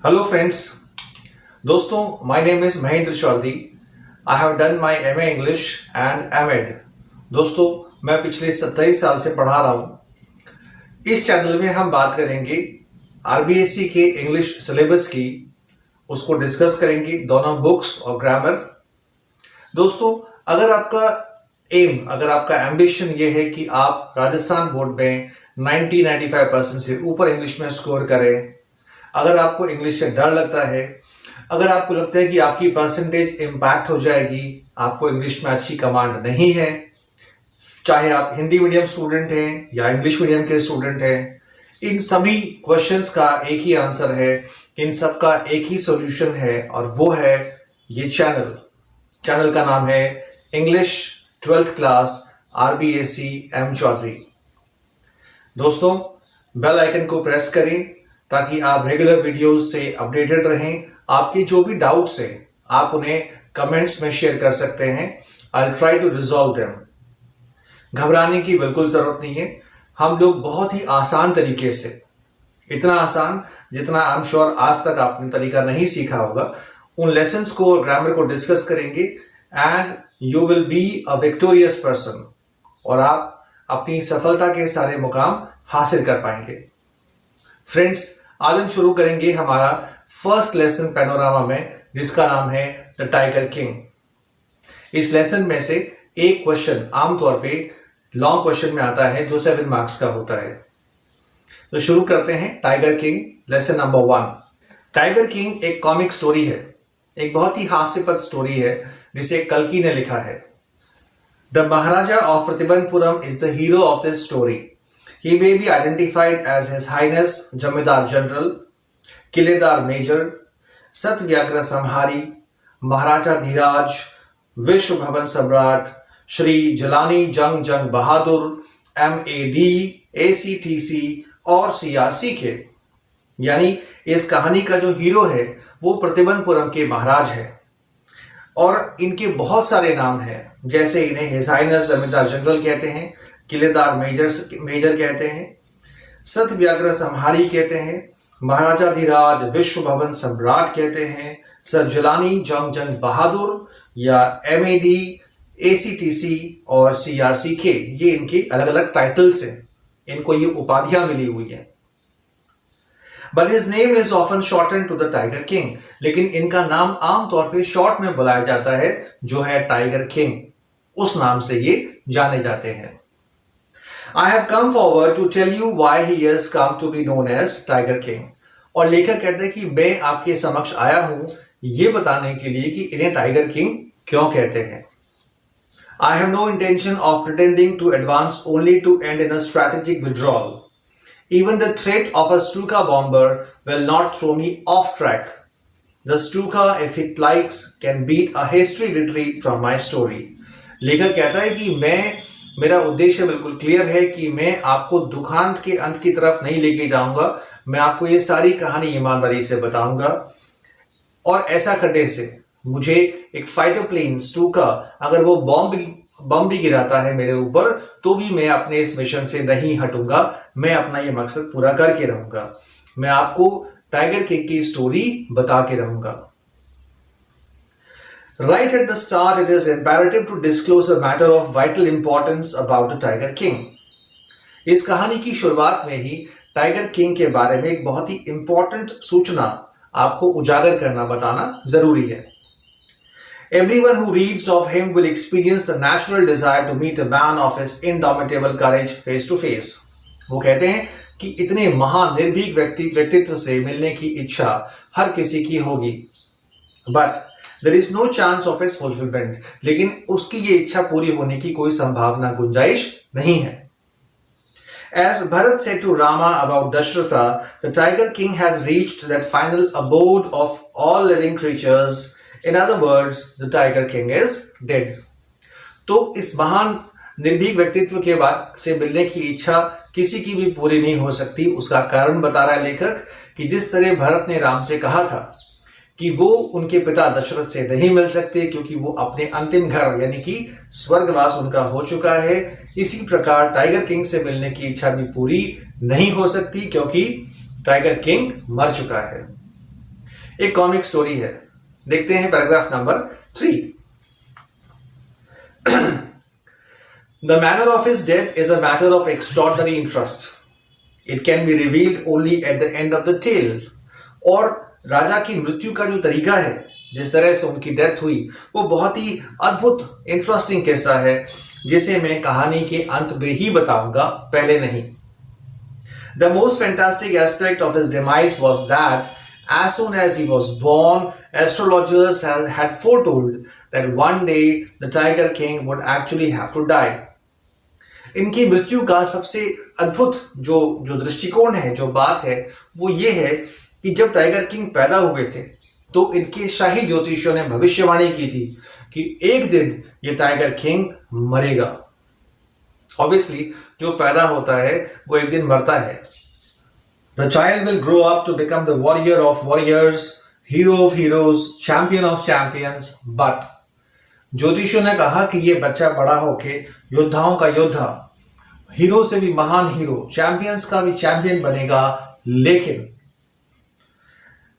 Hello friends. दोस्तों, my name is Mahendra Chaudhary. I have done my MA English and MEd. दोस्तों, मैं पिछले 27 साल से पढ़ा रहा हूँ। इस चैनल में हम बात करेंगे आरबीएससी के इंग्लिश सिलेबस की, उसको डिस्कस करेंगे, दोनों बुक्स और ग्रामर। दोस्तों, अगर आपका एम्बिशन ये है कि आप राजस्थान बोर्ड में 90-95% से ऊपर इंग्लिश में स्कोर करें, अगर आपको इंग्लिश से डर लगता है, अगर आपको लगता है कि आपकी परसेंटेज इम्पैक्ट हो जाएगी, आपको इंग्लिश में अच्छी कमांड नहीं है, चाहे आप हिंदी मीडियम स्टूडेंट हैं या इंग्लिश मीडियम के स्टूडेंट हैं, इन सभी क्वेश्चंस का एक ही आंसर है, इन सब का एक ही सॉल्यूशन है, और वो है ये चैनल का नाम है English 12th class RBSC M Chaudhary. दोस्तों, बेल आइकन को प्रेस करें ताकि आप रेगुलर वीडियोस से अपडेटेड रहें। आपके जो भी डाउट्स हैं आप उन्हें कमेंट्स में शेयर कर सकते हैं। I will try to resolve them. घबराने की बिल्कुल जरूरत नहीं है। हम लोग बहुत ही आसान तरीके से, इतना आसान जितना आई एम श्योर आज तक आपने तरीका नहीं सीखा होगा, उन लेसन्स को, ग्रामर को डिस्कस करेंगे and you will be a victorious person, और आप अपनी सफलता के सारे मुकाम हासिल कर पाएंगे। फ्रेंड्स, आज हम शुरू करेंगे हमारा फर्स्ट लेसन पैनोरामा में, जिसका नाम है द टाइगर किंग। इस लेसन में से एक क्वेश्चन आमतौर पे लॉन्ग क्वेश्चन में आता है जो 7 मार्क्स का होता है। तो शुरू करते हैं tiger king, lesson number 1। Tiger king एक कॉमिक स्टोरी है, एक बहुत ही हास्यपद स्टोरी है जिसे कल्कि ने लिखा है। The Maharaja of Pratibandhapuram is the hero of this story. He may be identified as His Highness Jamidar General, Qiledar major, Satvyagraha Samhari, Maharaja Dhiraj, विश्व भवन सम्राट, श्री जलानी जंग बहादुर, MAD, ACTC और CRC के। यानी इस कहानी का जो हीरो है वो प्रतिबंधपुरम के महाराज है, और इनके बहुत सारे नाम हैं, जैसे इन्हें हिज हाइनेस जमींदार जनरल कहते हैं, किलेदार मेजर कहते हैं, सतव्याग्रह संहारी कहते हैं, महाराजा धीराज विश्व भवन सम्राट कहते हैं, सर जलानी जंग बहादुर या MAD, ACTC और CRC के, ये इनके अलग अलग टाइटल्स हैं, इनको ये उपाधियां मिली हुई हैं। But his name is often shorten to the tiger king, लेकिन इनका नाम आमतौर पे शॉर्ट में बुलाया जाता है, जो है टाइगर किंग। उस नाम से ये जाने जाते हैं। I have come forward to tell you why he has come to be known as Tiger King. और लेखक कहते हैं कि मैं आपके समक्ष आया हूं ये बताने के लिए कि इन्हें टाइगर किंग क्यों कहते हैं। I have no intention of pretending to advance only to end in a strategic withdrawal. Even the threat of a Stuka bomber will not throw me off track. The Stuka, if it likes, can beat a hasty retreat from my story. लेखक कहता है कि मेरा उद्देश्य बिल्कुल clear है कि मैं आपको दुखांत के अंत की तरफ नहीं लेके जाऊंगा। मैं आपको ये सारी कहानी ईमानदारी से बताऊंगा, और ऐसा करने से मुझे एक फाइटर प्लेन स्टूका, अगर वो बम भी गिराता है मेरे ऊपर, तो भी मैं अपने इस मिशन से नहीं हटूंगा। मैं अपना ये मकसद पूरा करके रहूंगा। मैं आपको टाइगर किंग की स्टोरी बता के रहूंगा। Right at the start, it is imperative to disclose a matter of vital importance about the Tiger King. इस कहानी की शुरुआत में ही टाइगर किंग के बारे में एक बहुत ही इंपॉर्टेंट सूचना आपको उजागर करना, बताना जरूरी है। Everyone who reads of him will experience the natural desire to meet a man of his indomitable courage face to face. वो कहते हैं कि इतने महान निर्भीक व्यक्तित्व से मिलने की इच्छा हर किसी की होगी, but there is no chance of its fulfilment, लेकिन उसकी ये इच्छा पूरी होने की कोई संभावना, गुंजाइश नहीं है। As Bharat said to Rama about Dasharatha, the Tiger King has reached that final abode of all living creatures. In other words, the Tiger King is dead. तो इस महान निर्भीक व्यक्तित्व के बाद से मिलने की इच्छा किसी की भी पूरी नहीं हो सकती। उसका कारण बता रहा है लेखक कि जिस तरह भरत ने राम से कहा था कि वो उनके पिता दशरथ से नहीं मिल सकते क्योंकि वो अपने अंतिम घर यानी कि स्वर्गवास उनका हो चुका है, इसी प्रकार टाइगर किंग से मिलने की इच्छा भी पूरी नहीं हो सकती क्योंकि टाइगर किंग मर चुका है। एक कॉमिक स्टोरी है। देखते हैं paragraph number 3। The manner of his death is a matter of extraordinary interest. It can be revealed only at the end of the tale. और राजा की मृत्यु का जो तरीका है, जिस तरह से उनकी डेथ हुई, वो बहुत ही अद्भुत इंटरेस्टिंग किस्सा है, जिसे मैं कहानी के अंत में ही बताऊंगा, पहले नहीं। The most fantastic aspect of his demise was that as soon as he was born, astrologers had foretold that one day the Tiger King would actually have to die. इनकी मृत्यु का सबसे अद्भुत जो दृष्टिकोण है, जो बात है, वो ये है कि जब टाइगर किंग पैदा हुए थे तो इनके शाही ज्योतिषियों ने भविष्यवाणी की थी कि एक दिन ये टाइगर किंग मरेगा। ऑब्वियसली जो पैदा होता है वो एक दिन मरता है। The child will grow up to become the warrior of warriors, hero of heroes, champion of champions, but ज्योतिषियों ने कहा कि ये बच्चा बड़ा होके योद्धाओं का योद्धा, हीरो से भी महान हीरो, चैंपियंस का भी चैंपियन बनेगा, लेकिन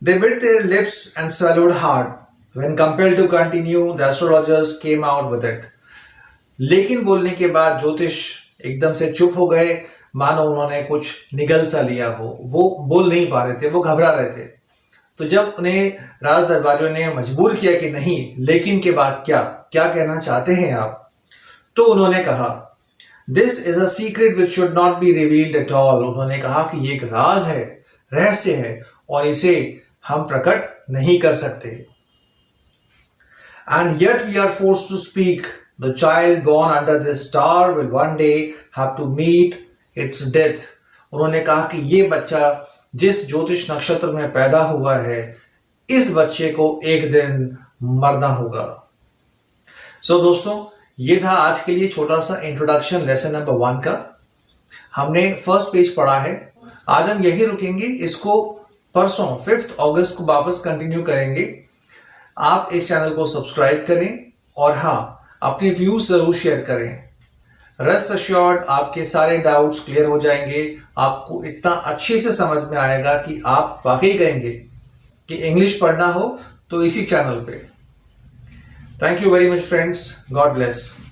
they bit their lips and swallowed hard. When compelled to continue, the astrologers came out with it. लेकिन बोलने के बाद ज्योतिष एकदम से चुप हो गए, मानो उन्होंने कुछ निगल सा लिया हो। वो बोल नहीं पा रहे थे, वो घबरा रहे थे। तो जब उन्हें राज दरबारियों ने मजबूर किया कि नहीं, लेकिन के बाद क्या कहना चाहते हैं आप, तो उन्होंने कहा this is a secret which should not be revealed at all. उन्होंने कहा कि ये एक राज है, रहस्य है, और इसे हम प्रकट नहीं कर सकते। And yet we are forced to speak. The child born under this star will one day have to meet its death. उन्होंने कहा कि ये बच्चा जिस ज्योतिष नक्षत्र में पैदा हुआ है, इस बच्चे को एक दिन मरना होगा। सो दोस्तों, ये था आज के लिए छोटा सा इंट्रोडक्शन लेसन नंबर 1 का। हमने फर्स्ट पेज पढ़ा है, आज हम यही रुकेंगे, इसको परसों 5 अगस्त को वापस कंटिन्यू करेंगे। आप इस चैनल को सब्सक्राइब करें और हाँ, अपने व्यूज जरूर शेयर करें। रेस्ट अश्योर्ड आपके सारे डाउट्स क्लियर हो जाएंगे, आपको इतना अच्छे से समझ में आएगा कि आप वाकई कहेंगे कि इंग्लिश पढ़ना हो तो इसी चैनल पे। Thank you very much friends, God bless.